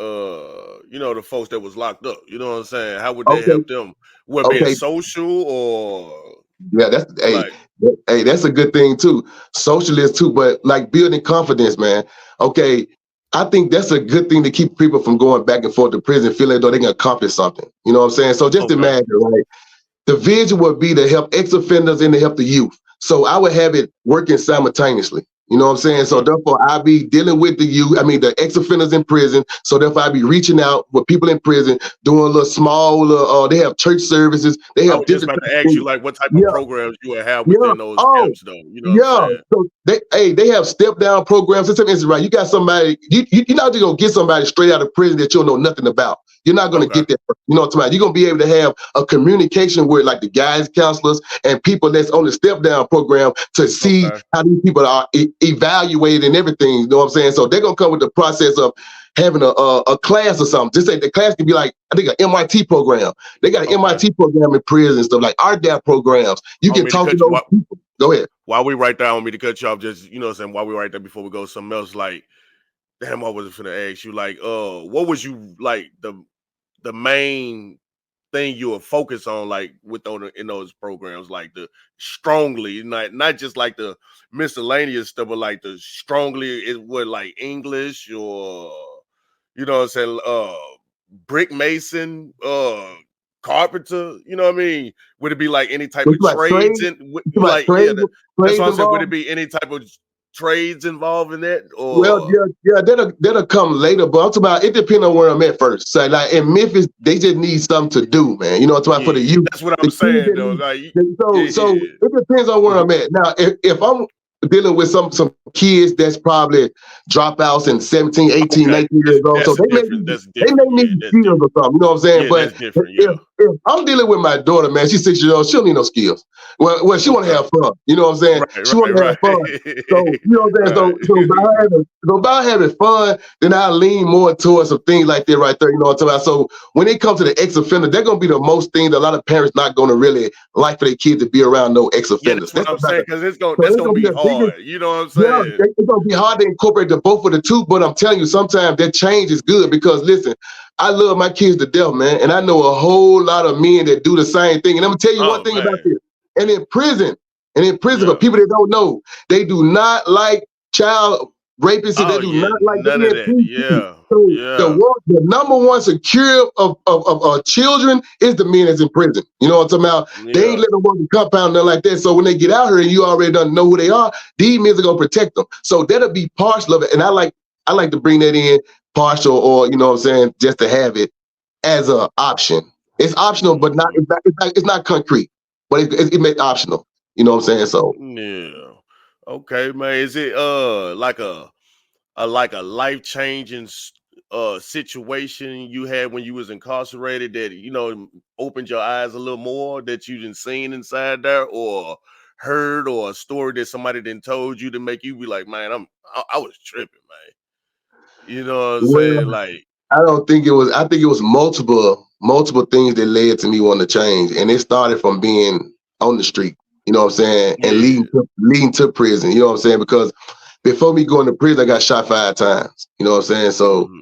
the folks that was locked up? You know what I'm saying? How would that Okay, help them? Would being okay. social or Yeah, that's like, that's a good thing too. Socialist too, but like building confidence, man. Okay, I think that's a good thing to keep people from going back and forth to prison, feeling though they can accomplish something. You know what I'm saying? So just okay. imagine, right? The vision would be to help ex-offenders and to help the youth. So I would have it working simultaneously. You know what I'm saying? So Okay. therefore, I'll be dealing with the youth, I mean, the ex-offenders in prison. So therefore, I'll be reaching out with people in prison, doing a little small, they have church services. They I have was just different about types to of ask you things. like what type of Yeah, programs you would have yeah. within those Oh, camps though. You know what I'm yeah. saying? So they have step down programs. It's right. You got somebody, you're not just gonna get somebody straight out of prison that you don't know nothing about. You're not gonna Okay. get that. You know what I'm talking about? You're gonna be able to have a communication with like the guidance counselors and people that's on the step down program to see Okay. how these people are evaluated and everything. You know what I'm saying? So they're gonna come with the process of having a class or something. Just say the class could be like, I think an MIT program. They got an Okay. MIT program in prison and stuff like RDAP programs. You I want can me to talk to cut you those people. Go ahead. while we right there. I want me to cut you off. Just, you know what I'm saying, while we right there before we go something else. Like, damn, I was finna ask you like, what was you like the main thing you will focus on, like in those programs, like the strongly, not just like the miscellaneous stuff, but like the strongly is what like English or you know what I'm saying, brick mason, carpenter, you know what I mean? Would it be like any type of trades like that's trades what I'm saying. Would it involved? be any type of trades involved in that? Well, Or yeah, that'll come later, but I'm talking about it depends on where I'm at first. So like in Memphis, they just need something to do, man. You know what I'm talking about for the yeah, youth. that's what The I'm kids saying that though. need, Like so yeah. it depends on where I'm at. Now, if I'm dealing with some kids that's probably dropouts and 17, 18, Okay, 19 years old, so that's a different. That's they may different. Yeah, need that's skills different. or something, you know what I'm saying? Yeah, But that's different. if, Yeah. if I'm dealing with my daughter, man, she's 6 years old, she don't need no skills. Well, she want to Okay. have fun, you know what I'm saying? Right. She want to have fun. So, you know what I'm saying? So by having fun, then I lean more towards some things like that right there, you know what I'm talking about? So when it comes to the ex-offender, they're going to be the most thing that a lot of parents not going to really like for their kids to be around no Yeah, ex-offenders. that's what I'm saying, because So that's it's gonna going to be be the biggest, hard. You know what I'm yeah, saying? it's going to be hard to incorporate the both of the two, but I'm telling you, sometimes that change is good because, listen, I love my kids to death, man, and I know a whole lot of men that do the same thing. And I'm going to tell you one Oh thing about man. this. And in prison, for Yeah. people that don't know, they do not like child rapists, and they Oh do yeah. not like None of being that. PC. Yeah. So Yeah. the number one secure of children is the men that's in prison. You know what I'm talking about? They ain't Yeah. letting them work in compound, nothing like that. So when they get out here and you already don't know who they are, these men are gonna protect them. So that'll be partial of it. And I like to bring that in partial, or you know what I'm saying, just to have it as an option. It's optional, but Mhm. it's not concrete. But it makes optional. You know what I'm saying? So Yeah. Okay, man. Is it like a life changing situation you had when you was incarcerated that opened your eyes a little more that you didn't seen inside there, or heard, or a story that somebody didn't told you to make you be like, man, I was tripping, man. You know what I'm well, saying? Like, I don't think it was. I think it was multiple things that led to me wanting to change, and it started from being on the street. You know what I'm saying, and yeah. leading to prison. You know what I'm saying, because before me going to prison, I got shot 5 times. You know what I'm saying, so Hmm.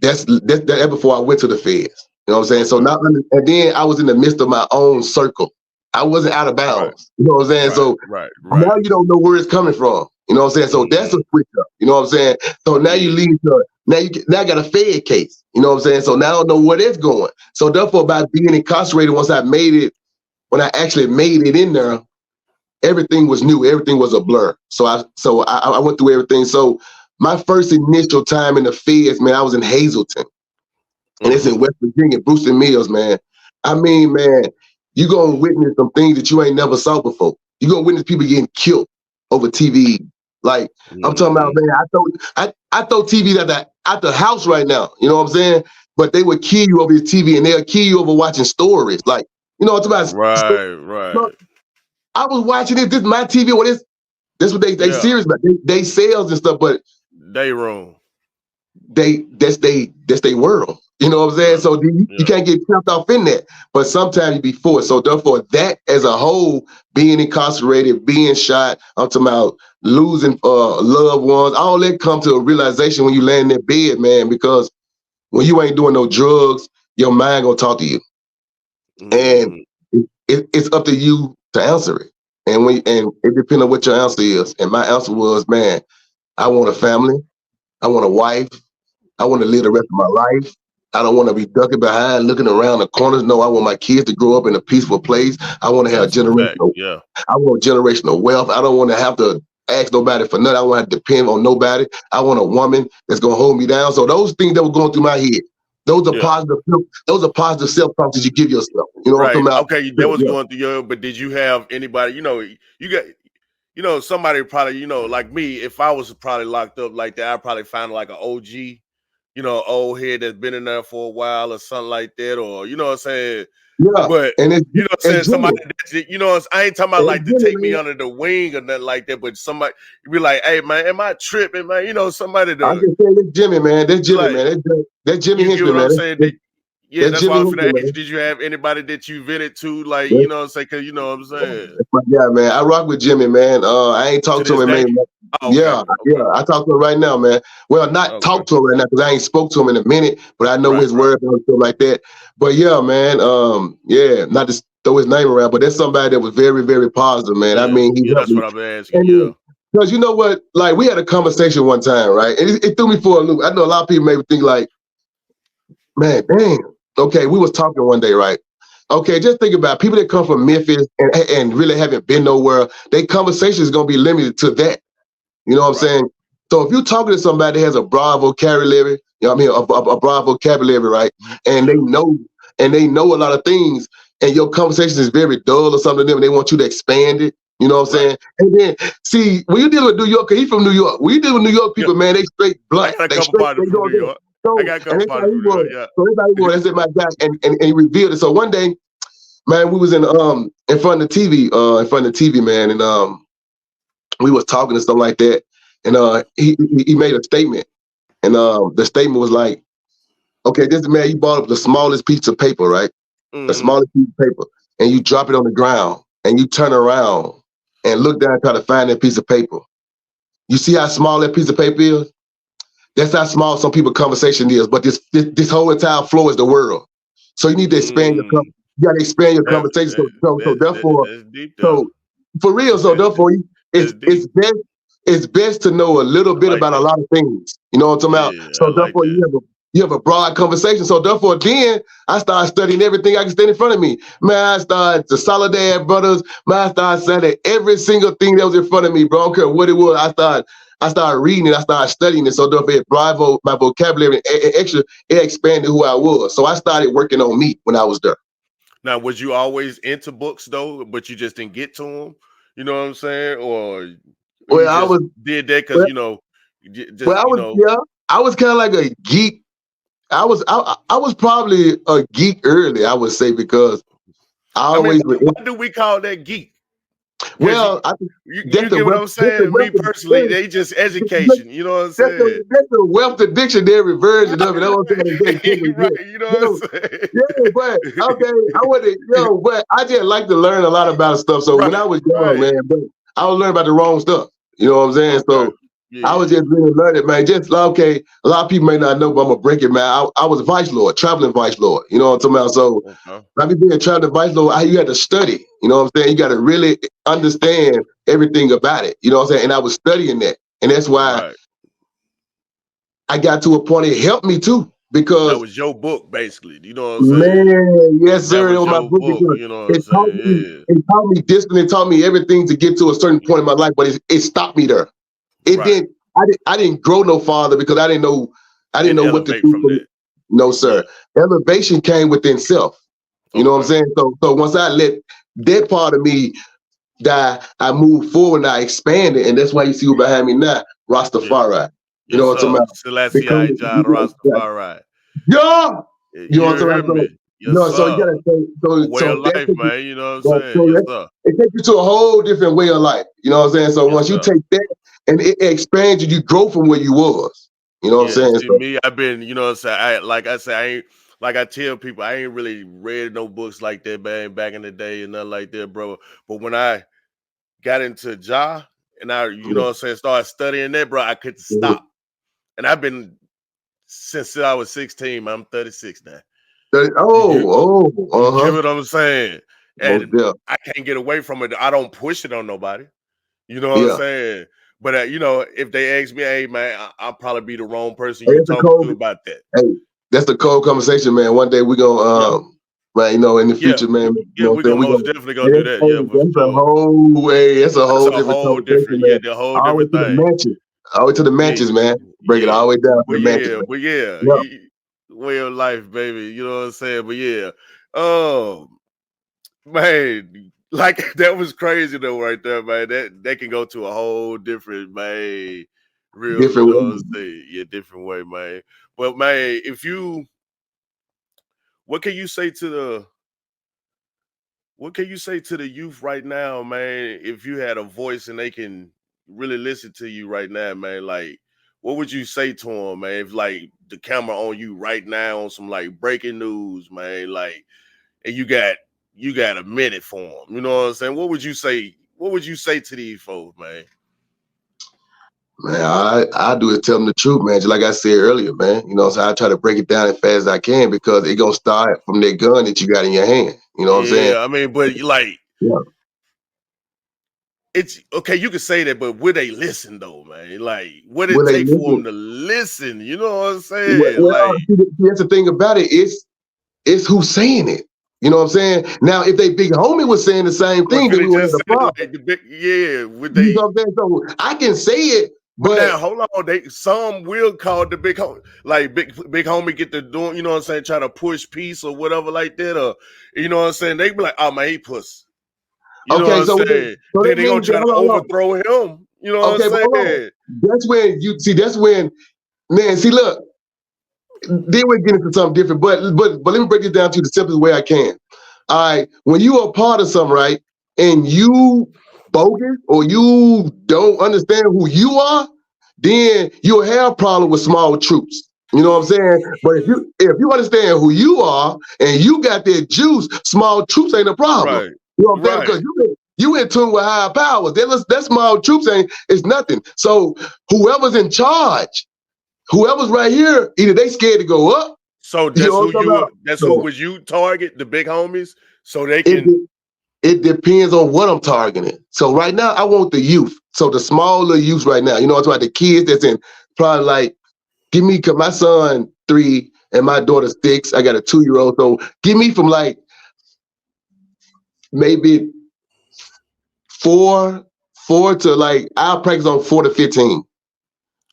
that's before I went to the feds. You know what I'm saying, so Okay. now and then I was in the midst of my own circle. I wasn't out of Right. bounds. You know what I'm saying, Right. so Right. now Right. you don't know where it's coming from. You know what I'm saying? So that's a Hmm. switch up. You know what I'm saying? So now you Yeah. lead to now I got a Fed case. You know what I'm saying? So now I don't know where that's going. So therefore, by being incarcerated, when I actually made it in there, everything was new. Everything was a blur. So I went through everything. So my first initial time in the feds, man, I was in Hazleton, and it's in Hmm. West Virginia, Brewster Mills, man. I mean, man, you're gonna witness some things that you ain't never saw before. You're gonna witness people getting killed over TV. Like I'm talking about, Hmm. man. I throw TVs at the house right now. You know what I'm saying? But they would kill you over your TV, and they'll kill you over watching stories. Like, you know what I'm talking about? Right. Look, Right. I was watching this. This is my TV. What is this? What they Yeah. serious about? They sales and stuff, but Day room. that's they world. You know what I'm saying? Yeah. So you Yeah. can't get trapped off in that. But sometimes you be forced. So therefore, that as a whole, being incarcerated, being shot, I'm talking about losing loved ones, all that come to a realization when you lay in that bed, man. Because when you ain't doing no drugs, your mind gonna talk to you, and Hmm. it's up to you to answer it. And it depends on what your answer is. And my answer was, man, I want a family, I want a wife. I want to live the rest of my life. I don't want to be ducking behind, looking around the corners. No, I want my kids to grow up in a peaceful place. I want to have That's a fact. generational. Yeah. I want generational wealth. I don't want to have to ask nobody for nothing. I don't want to depend on nobody. I want a woman that's gonna hold me down. So those things that were going through my head, those are Yeah. positive. Those are positive self-talks that you give yourself. You know what I'm Right. talking about? Okay. That was Yeah. going through your, but did you have anybody, you got, somebody probably, like me, if I was probably locked up like that, I'd probably find like an OG, old head that's been in there for a while or something like that, or, you know what I'm saying? Yeah. But, And it's you know what I'm saying? and Somebody, Jimmy, I ain't talking about and like to Jimmy, take me man. under the wing or nothing like that, but somebody be like, hey, man, am I tripping, man? Somebody I to, just say that's Jimmy, man. That's Jimmy, like, man. That's Jimmy you get Henchman, what I'm man. saying? Yeah, That's that's why Jimmy I was Hooker, gonna ask you, man. did you have anybody that you vented to, like, That's, you know what I'm saying? Cause you know what I'm saying? that's my guy, man. I rock with Jimmy, man. I ain't To talked to this him in day? many. Oh, okay, Yeah, yeah. okay, I talk to him right now, man. Well, not okay. talk to him right now because I ain't spoke to him in a minute, but I know Right, his right. words and stuff like that. But yeah, man. Yeah, not to throw his name around, but that's somebody that was very, very positive, man. I Yeah, mean, he yeah, helped that's me. what I've been asking, And yeah. because you know what, like we had a conversation one time, right? And it threw me for a loop. I know a lot of people maybe think like, man, dang. Okay, we was talking one day, right? Okay, just think about it. People that come from Memphis and really haven't been nowhere. Their conversation is gonna be limited to that. You know what I'm Right. saying? So if you're talking to somebody that has a broad vocabulary, you know what I mean, a broad vocabulary, right? And Yeah. they know a lot of things, and your conversation is very dull or something to them, and they want you to expand it. You know what I'm Right. saying? And then see, when you deal with New York, 'cause he's from New York. When you deal with New York Yeah. people, man, they straight I blunt. got a They couple straight, they partners from go New there. York. I So got a and couple that's how partners he from New York, was. yeah. So that's how he was. That's it, my guy. And he revealed it. So one day, man, we was in front of the TV, man, and we was talking and stuff like that. And he made a statement. And the statement was like, okay, this man, you bought up the smallest piece of paper, right? The Mm-hmm. smallest piece of paper. And you drop it on the ground and you turn around and look down and try to find that piece of paper. You see how small that piece of paper is? That's how small some people's conversation is. But this whole entire floor is the world. So you need to expand your Mm. you gotta expand your That, conversation. that, So therefore, that's deep though. so for real, so therefore, That's deep. it's best to know a little I bit like about a that. lot of things. You know what I'm talking about? Yeah, I So like therefore, that. you have a broad conversation. So therefore, then I started studying everything I can stand in front of me. Man, I started the Soledad Brothers. Man, I started studying every single thing that was in front of me, bro. I don't care what it was. I started reading it. I started studying it. So therefore, it broadened my vocabulary. And extra, it expanded who I was. So I started working on me when I was there. Now, was you always into books though, but you just didn't get to them? You know what I'm saying? Or you Well, I just was, did that because well, you know, well, just you know. yeah, I was kind of like a geek. I was probably a geek early, I would say, because I I mean, always would. why do we call that geek? Because Well, I think you get what I'm that's the saying? Me personally, they just wealth. education. You know what I'm saying? That's the wealth the dictionary version of it. That's Right, what I'm trying to say. right, right. You know what Yo, I'm saying? yeah, but okay, I wouldn't, but I just like to learn a lot about stuff. So when I Right, was young, right. man, but I was learning about the wrong stuff. You know what I'm saying? Okay. So I was Yeah. just really learning, man. Just like, okay, a lot of people may not know, but I'm gonna break it, man. I was a vice lord, traveling vice lord. You know what I'm talking about? So Okay. by me being a traveling vice lord, you had to study. You know what I'm saying? You got to really understand everything about it. You know what I'm saying? And I was studying that, and that's why Right. I got to a point. It helped me too, That because was your book, basically. You know what I'm saying? man, yes, That sir. It was was my your book book. because You know what I'm it taught me. saying? It taught me discipline. It taught me everything to get to a certain point in my life, but it stopped me there. Yeah. It Right. didn't. I didn't grow no farther because I didn't know. I didn't Didn't know what to elevate do. from that. No, Yeah. sir. Elevation came within self. You know what I'm Okay. saying? So once I let that part of me die, I moved forward and I expanded, and that's why you see who behind me now, Yeah. Rastafari. You know Yes, what I'm talking sir. about? Selassie Because I John Rastafari. yeah, you know You what I'm talking heard about? So, me. Yes, so you sir. gotta A way so of that life, man. You know what I'm so, saying? so Yes, that sir. it takes you to a whole different way of life. You know what I'm saying? So Yes, once you sir. take that and it expands you, you grow from where you was. You know what I'm Yeah. saying? See, So me, I've been, you know what I'm saying? I say, I ain't like I tell people, I ain't really read no books like that, man, back in the day and nothing like that, bro. But when I got into Ja and I, you know yeah, what I'm saying, started studying that, bro, I couldn't yeah. stop. And I've been since I was 16, man, I'm 36 now. You you get Uh-huh. what I'm saying? Most And definitely. I can't get away from it. I don't push it on nobody. You know what I'm Yeah. saying? But you know, if they ask me, hey man, I'll probably be the wrong person Hey, you that's a talking cold to about that. hey, that's the cold conversation, man. One day we gonna Yeah, man, in the yeah, future, man, you know what we're I'm saying? gonna We most gonna definitely gonna do that. Yeah, for that's a sure. whole way, that's a That's whole a different whole conversation, different, yeah, man. the whole All the way different to the thing. matches. All the way to the Yeah, matches, man. Break it yeah. all the way down to But the matches, yeah, man. but yeah, Yeah. way of life, baby. You know what I'm saying? But yeah. Oh man, like that was crazy though, right there, man. That can go to a whole different, man, real, you Different know what I'm ways. saying? Yeah, different way, man. But man, if you what can you say to the what can you say to the youth right now, man, if you had a voice and they can really listen to you right now, man? Like, what would you say to them, man? If like the camera on you right now on some like breaking news, man, like, and you got a minute for them. You know what I'm saying? What would you say? What would you say to these folks, man? Man, I do is tell them the truth, man. Just like I said earlier, man. You know, so I try to break it down as fast as I can because it gonna start from that gun that you got in your hand. You know what I'm saying? Yeah, I mean, but like, Yeah. it's okay. You can say that, but would they listen though, man? Like, what it When they take for them listen, to listen? You know what I'm saying? well, Like, that's the thing about it. It's who's saying it. You know what I'm saying? Now, if they big homie was saying the same what thing, could then they we would have just a say? problem. Like the big, yeah, would You they? know what I'm saying? So I can say it, But but now, hold on. Some will call the big homie, like big homie, get the doing. You know what I'm saying? Try to push peace or whatever like that, or you know what I'm saying? They be like, "Oh man, he puss." You know okay, what I'm so saying? Then that they gonna means that try to hold on. overthrow him. You know what I'm Okay, but hold on. saying? That's when you see. That's when, man. See, look. Then we get into something different. But let me break it down to you the simplest way I can. All right, when you are part of something, right, and you bogus or you don't understand who you are, then you'll have a problem with small troops. You know what I'm saying? But if you understand who you are and you got that juice, small troops ain't a problem. Right, You know what I'm saying? right. Because you in tune with higher powers. That small troops ain't it's nothing. So whoever's in charge, whoever's right here, either they scared to go up. So You that's know what who I'm talking about? that's who So would you target, the big homies, so they it can. it depends on what I'm targeting. So right now, I want the youth. So the smaller youth right now, you know what I'm talking about? The kids that's in probably like, give me, cause my son 3 and my daughter 6. I got a 2-year-old. So give me from like maybe 4 to like, I'll practice on 4 to 15.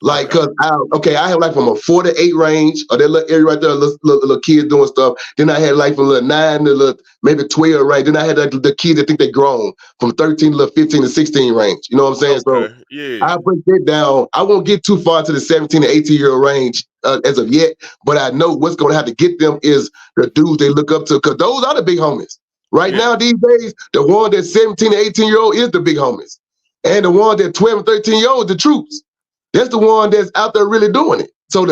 Like, Okay, cause I have like from a 4 to 8 range, or that little area right there, little kids doing stuff. Then I had like from little 9 to little, maybe 12 range. Then I had like the kids that think they grown from 13 to little 15 to 16 range. You know what I'm saying? So okay, yeah, I break that down. I won't get too far to the 17 to 18-year-old range as of yet, but I know what's going to have to get them is the dudes they look up to, because those are the big homies. Right yeah, now, these days, the one that's 17 to 18-year-old is the big homies. And the one that 12 and 13-year-old, the troops. That's the one that's out there really doing it. yeah.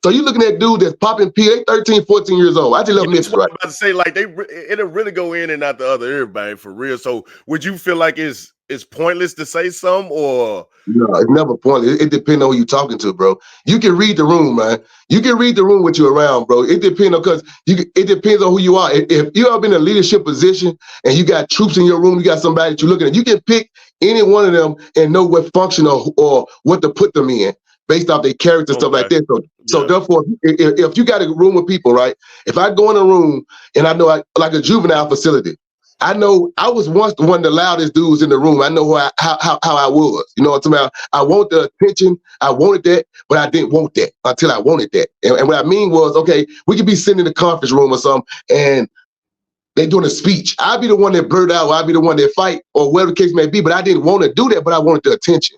So you looking at dude that's popping P, they 13, 14 years old. I just love Yeah, that's Memphis, what right? I'm about to say. Like it'll really go in and out the other ear, man, for real. So would you feel like it's pointless to say something, or No, it's never pointless. It depends on who you talking to, bro. You can read the room, man. You can read the room with you around, bro. It depends on it depends on who you are. If you have been in a leadership position and you got troops in your room, you got somebody that you're looking at, you can pick any one of them and know what function or what to put them in based off their character, stuff like okay, that. So yeah, therefore, if you got a room with people, right? If I go in a room and I know like a juvenile facility, I know I was once one of the loudest dudes in the room. I know how I was. You know what I'm talking about? I want the attention. I wanted that, but I didn't want that until I wanted that. And what I mean was, okay, we could be sitting in the conference room or something, and they doing a speech. I'd be the one that blurt out, or I'd be the one that fight, or whatever the case may be, but I didn't want to do that, but I wanted the attention.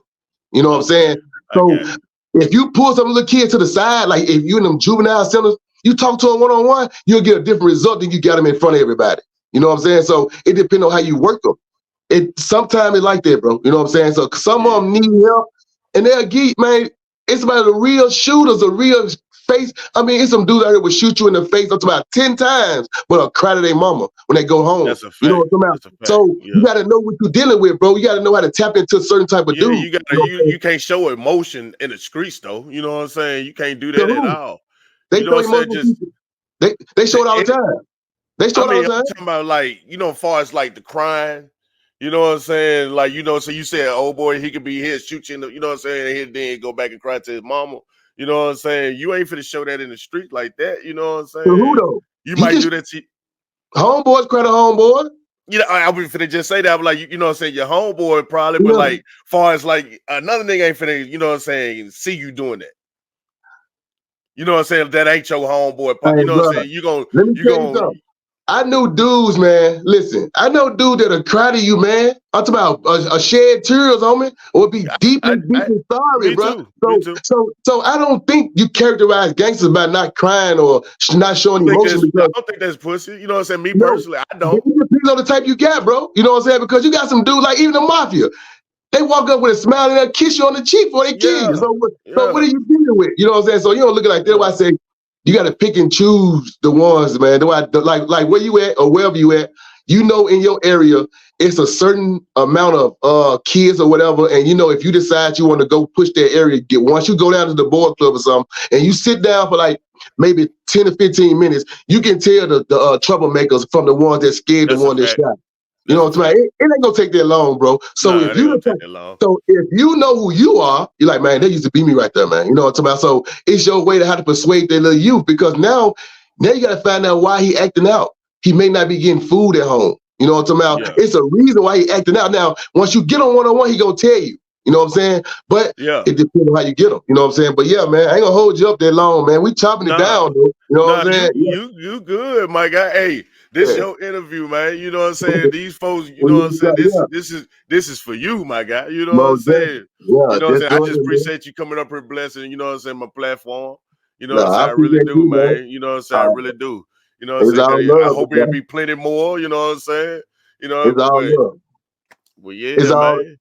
You know what I'm okay, saying? I So got it. if you pull some little kid to the side, like if you in them juvenile centers, you talk to them one-on-one, you'll get a different result than you got them in front of everybody. You know what I'm saying? So it depends on how you work them. Sometimes it's like that, bro. You know what I'm saying? So some of them Yeah, need help, and they'll get, man, it's about the real shooters, a real face. I mean, it's some dudes out here will shoot you in the face up to about 10 times, but a cry to their mama when they go home. that's a You know fact. what I'm talking about? That's a fact. So you Yeah, got to know what you're dealing with, bro. You got to know how to tap into a certain type of yeah. dude. You gotta You know what I'm saying? you can't show emotion in the streets though. You know what I'm saying? You can't do To that at who? all. They You know show what I'm saying? emotional Just people. They show it all the time. They show I it all mean, the I'm time. talking about like, as far as like the crime, you know what I'm saying? Like, so you said, oh boy, he could be here, shoot you in the, you know what I'm saying? And then go back and cry to his mama. You know what I'm saying? You ain't finna show that in the street like that. You know what I'm To who saying? though? You You might can do that to, homeboys cry to homeboy. I was finna just say that. I'm like, you know what I'm saying? Your homeboy probably, You but know, like, far as like another nigga ain't finna, you know what I'm saying, see you doing that. You know what I'm saying? If that ain't your homeboy, hey, you know what I'm bro. saying? Let me You tell you gon' something. I knew dudes, man. Listen, I know dudes that'll cry to you, man. I'm talking about a shed tears on me, or be deeply, I, deeply sorry, me bro. too, me So, too. so, so I don't think you characterize gangsters by not crying or not showing emotion I because don't think that's pussy. You know what I'm saying? Me no, personally, I it don't. depends on the type you got, bro. You know what I'm saying? Because you got some dudes like even the mafia. they walk up with a smile and they'll kiss you on the cheek before they kill you. Yeah, So what yeah, are you dealing with? You know what I'm saying? So you don't look at it like that. Why I yeah. say you got to pick and choose the ones, man. Like where you at or wherever you at, you know, in your area, it's a certain amount of kids or whatever. And you know, if you decide you want to go push that area, once you go down to the board club or something, and you sit down for like maybe 10 to 15 minutes, you can tell the troublemakers from the ones that scared the That's a one that fact. shot. You know That's a what I'm saying? fact. It ain't gonna take that long, bro. So Nah, if it ain't you gonna take that long. so if you know who you are, you're like, man, they used to be me right there, man. You know what I'm talking about? So it's your way to how to persuade that little youth because now you got to find out why he acting out. He may not be getting food at home. You know what I'm talking about? Yeah, It's a reason why he acting out. Now, once you get on one-on-one, he gonna tell you. You know what I'm saying? But yeah. it depends on how you get him. You know what I'm saying? But yeah, man, I ain't gonna hold you up that long, man. We chopping it Nah, down, though. You know what nah. I'm saying? You good, my guy. Hey, this Yeah. your interview, man. You know what I'm saying? These folks, you Well, know what I'm saying? yeah, This is for you, my guy. You know what I'm most saying? definitely. Yeah, You know what I'm that's saying? I doing just it, man. appreciate you coming up here blessing, you know what I'm saying, my platform. You know what No, I'm I saying? I really appreciate do, you, man. man. You know what I'm saying? I really do. You know what I'm It's saying? 'Cause all I love, hope it'll man. be plenty more, you know what I'm saying? You know, It's all but love. well, It's yeah, all man.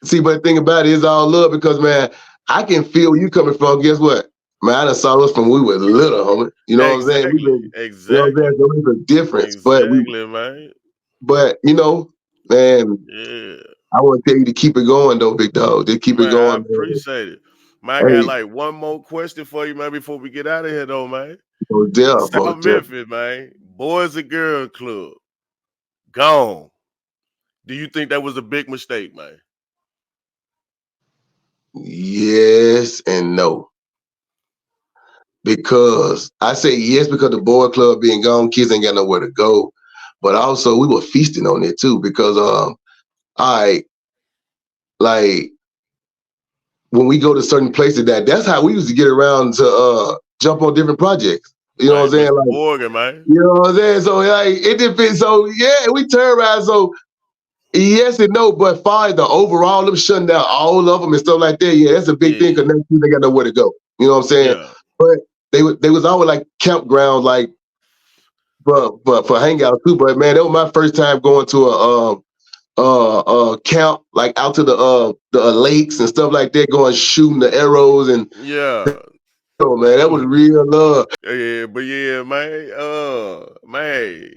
See, but the thing about it is all love because man, I can feel where you coming from. Guess what? Man, I done saw us from we were little, homie. You know what I'm saying? We've Exactly. been, you know what I'm Exactly. saying? So it's a difference. Exactly, man. But you know, man, Yeah. I want to tell you to keep it going though, big dog. Just keep it Man, I going, man. appreciate it. Man, I got Hey, like one more question for you, man, before we get out of here, though, man. most deaf, South most deaf. Memphis, man. Boys and Girls Club. Gone. Do you think that was a big mistake, man? Yes and no. Because I say yes because the boy club being gone, kids ain't got nowhere to go. But also we were feasting on it too because I like when we go to certain places that's how we used to get around to jump on different projects. You know what I'm Man, saying? Mr. Like, Morgan, man. you know what I'm saying? So like it depends. So yeah, we turn around. So yes and no, but far as the overall them shutting down all of them and stuff like that, yeah, that's a big thing Yeah. because now they got nowhere to go. You know what I'm saying? Yeah. But they was always like campgrounds, like but for hangouts too. But man, that was my first time going to a camp like out to the lakes and stuff like that, going shooting the arrows and Yeah. oh man, that was real love. Yeah, but yeah, man. Man,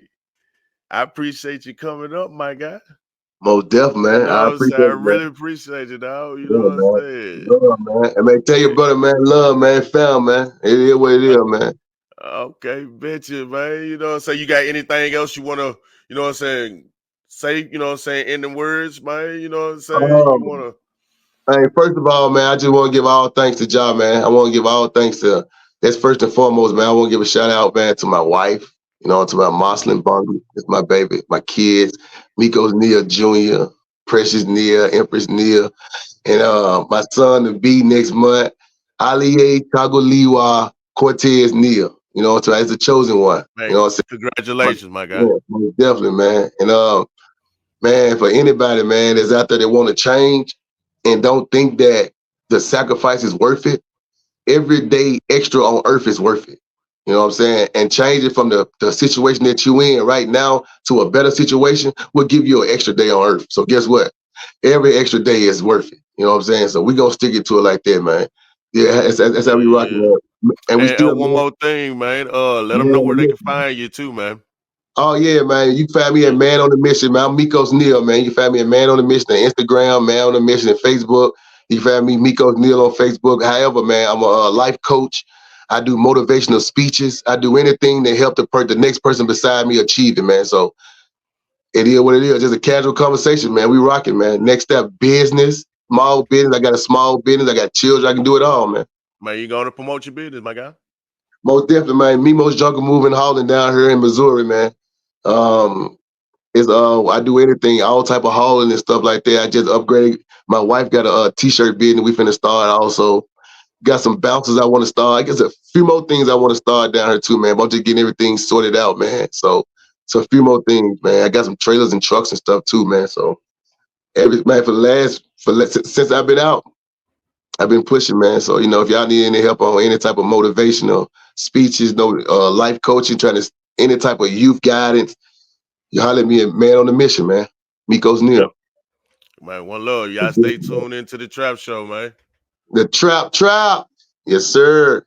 I appreciate you coming up, my guy. Most deaf, You man. I know what I'm saying? I appreciate it, man. really appreciate it, dog. You know Yeah, what I'm man. saying? Love, man. And man, tell your brother, man, love, man, found, man. It is what it is, man. Okay, bet you, man. You know what I'm saying? You got anything else you wanna, you know what I'm saying, say, you know what I'm saying, in the words, man? You know what I'm saying? You Um, wanna hey, first of all, man, I just want to give all thanks to Jah, man. I want to give all thanks to that's first and foremost, man. I want to give a shout out, man, to my wife, you know, to my Moslin Bungie. It's my baby, my kids, Mecos Neal Jr., Precious Neal, Empress Neal, and my son to be next month, Aliye Tagoliwa Cortez Neal. You know, so as the chosen one. You man, know what I'm saying? But, congratulations, my guy. yeah, most definitely, man. And man, for anybody, man, that's out there that want to change and don't think that the sacrifice is worth it, every day extra on earth is worth it. You know what I'm saying? And change it from the situation that you in right now to a better situation will give you an extra day on earth. So guess what? Every extra day is worth it. You know what I'm saying? So we gonna stick it to it like that, man. Yeah, that's how we rocking Yeah. up. And we still, And one more thing, man. Let them know where they man, can find you too, man. oh yeah, man. You can find me at Yeah. Man on the Mission, man. I'm Mecos Neal, man. You can find me at Man on the Mission on Instagram, Man on the Mission on Facebook. You can find me Mecos Neal on Facebook. However, man, I'm a life coach. I do motivational speeches. I do anything to help the next person beside me achieve it, man. So it is what it is. Just a casual conversation, man. We rocking, man. Next step, business, small business. I got a small business. I got children. I can do it all, man. Man, you gonna promote your business, my guy? Most definitely, man. Mimo's Jungle Moving Hauling down here in Missouri, man. Um, Is I do anything, all type of hauling and stuff like that. I just upgraded. My wife got a t-shirt business. We finna start also. Got some bouncers I want to start. I guess a few more things I want to start down here too, man. But I'm just getting everything sorted out, man. So a few more things, man. I got some trailers and trucks and stuff too, man. So every man since I've been out, I've been pushing, man. So you know, if y'all need any help on any type of motivational speeches, no life coaching, trying to any type of youth guidance, you holler at me at Man on the Mission, man. Mecos Yep. Neal. Man, one love. Y'all stay tuned into the Trap Show, man. The Trap. Yes, sir.